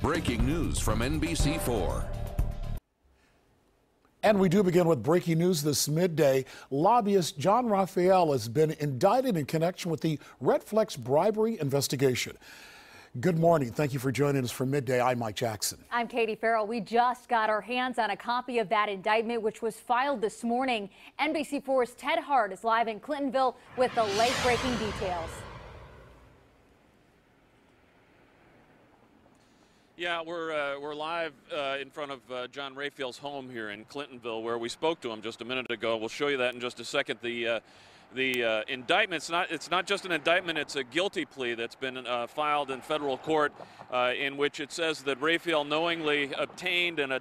breaking news from NBC4. And we do begin with breaking news this midday. Lobbyist John Raphael has been indicted in connection with the Redflex bribery investigation. Good morning. Thank you for joining us for midday. I'm Mike Jackson. I'm Katie Farrell. We just got our hands on a copy of that indictment, which was filed this morning. NBC4's Ted Hart is live in Clintonville with the late-breaking details. Yeah, we're live in front of John Raphael's home here in Clintonville, where we spoke to him just a minute ago. We'll show you that in just a second. The indictment, it's not just an indictment, it's a guilty plea that's been filed in federal court in which it says that Raphael knowingly obtained and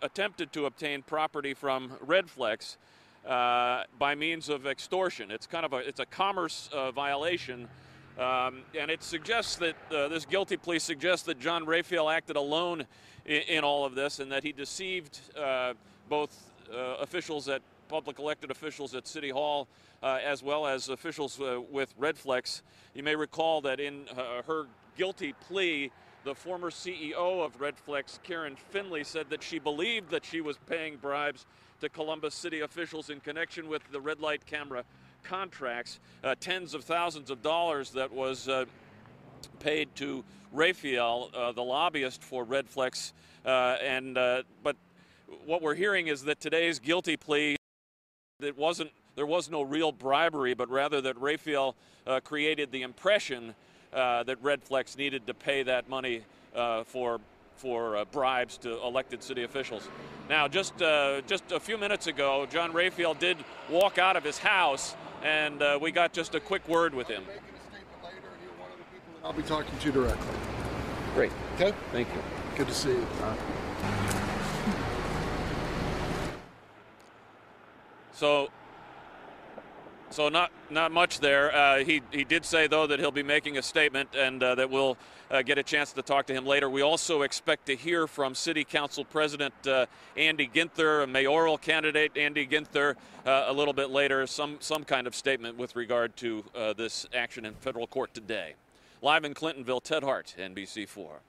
attempted to obtain property from Redflex by means of extortion. It's a commerce violation. And it suggests that this guilty plea suggests that John Raphael acted alone in all of this, and that he deceived both public elected officials at City Hall as well as officials with Redflex. You may recall that in her guilty plea, the former CEO of Redflex, Karen Finley, said that she believed that she was paying bribes to Columbus city officials in connection with the red light camera contracts, tens of thousands of dollars that was paid to Raphael, the lobbyist for Redflex. But what we're hearing is that today's guilty plea, there was no real bribery, but rather that Raphael created the impression that Redflex needed to pay that money for bribes to elected city officials. Now, just a few minutes ago, John Raphael did walk out of his house, and we got just a quick word with him. Making a statement later, and you're one of the people that I'll be talking to directly. Great. Okay. Thank you. Good to see you. So not much there. He did say, though, that he'll be making a statement, and that we'll get a chance to talk to him later. We also expect to hear from City Council President Andy Ginther, a mayoral candidate Andy Ginther, a little bit later, some kind of statement with regard to this action in federal court today. Live in Clintonville, Ted Hart, NBC4.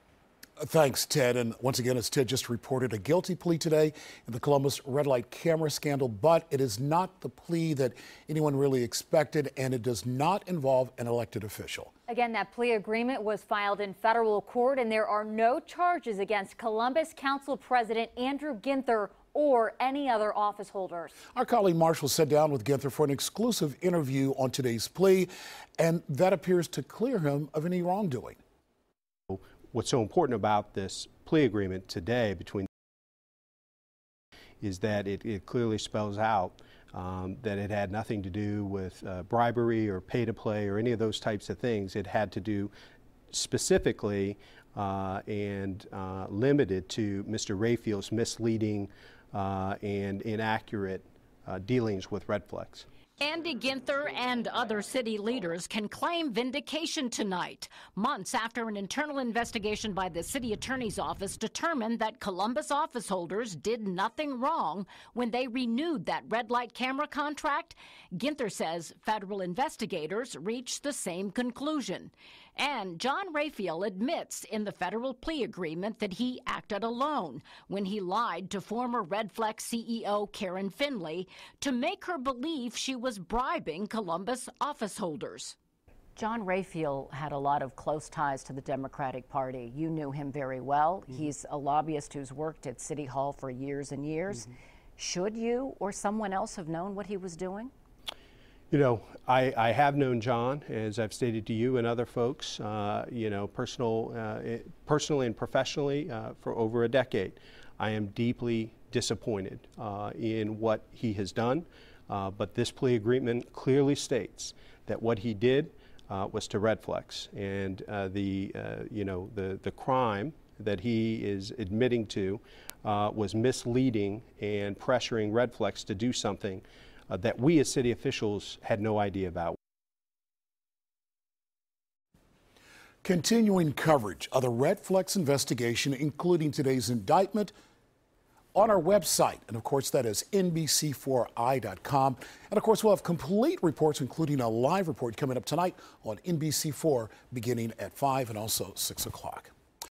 Thanks, Ted. And once again, as Ted just reported, a guilty plea today in the Columbus red light camera scandal, but it is not the plea that anyone really expected, and it does not involve an elected official. Again, that plea agreement was filed in federal court, and there are no charges against Columbus Council President Andrew Ginther or any other office holders. Our colleague Marshall sat down with Ginther for an exclusive interview on today's plea, and that appears to clear him of any wrongdoing. What's so important about this plea agreement today is that it clearly spells out that it had nothing to do with bribery or pay to play or any of those types of things. It had to do specifically and limited to Mr. Raphael's misleading and inaccurate dealings with Redflex. Andy Ginther and other city leaders can claim vindication tonight, months after an internal investigation by the city attorney's office determined that Columbus office holders did nothing wrong when they renewed that red light camera contract. Ginther says federal investigators reached the same conclusion. And John Raphael admits in the federal plea agreement that he acted alone when he lied to former Redflex CEO Karen Finley to make her believe she was bribing Columbus office holders. John Raphael had a lot of close ties to the Democratic Party. You knew him very well. Mm-hmm. He's a lobbyist who's worked at City Hall for years and years. Mm-hmm. Should you or someone else have known what he was doing? You know, I have known John, as I've stated to you and other folks, you know, personally and professionally for over a decade. I am deeply disappointed in what he has done, but this plea agreement clearly states that what he did was to Redflex, and the crime that he is admitting to was misleading and pressuring Redflex to do something that we as city officials had no idea about. Continuing coverage of the Redflex investigation, including today's indictment, on our website. And of course, that is NBC4i.com. And of course, we'll have complete reports, including a live report coming up tonight on NBC4 beginning at 5 and also 6 o'clock.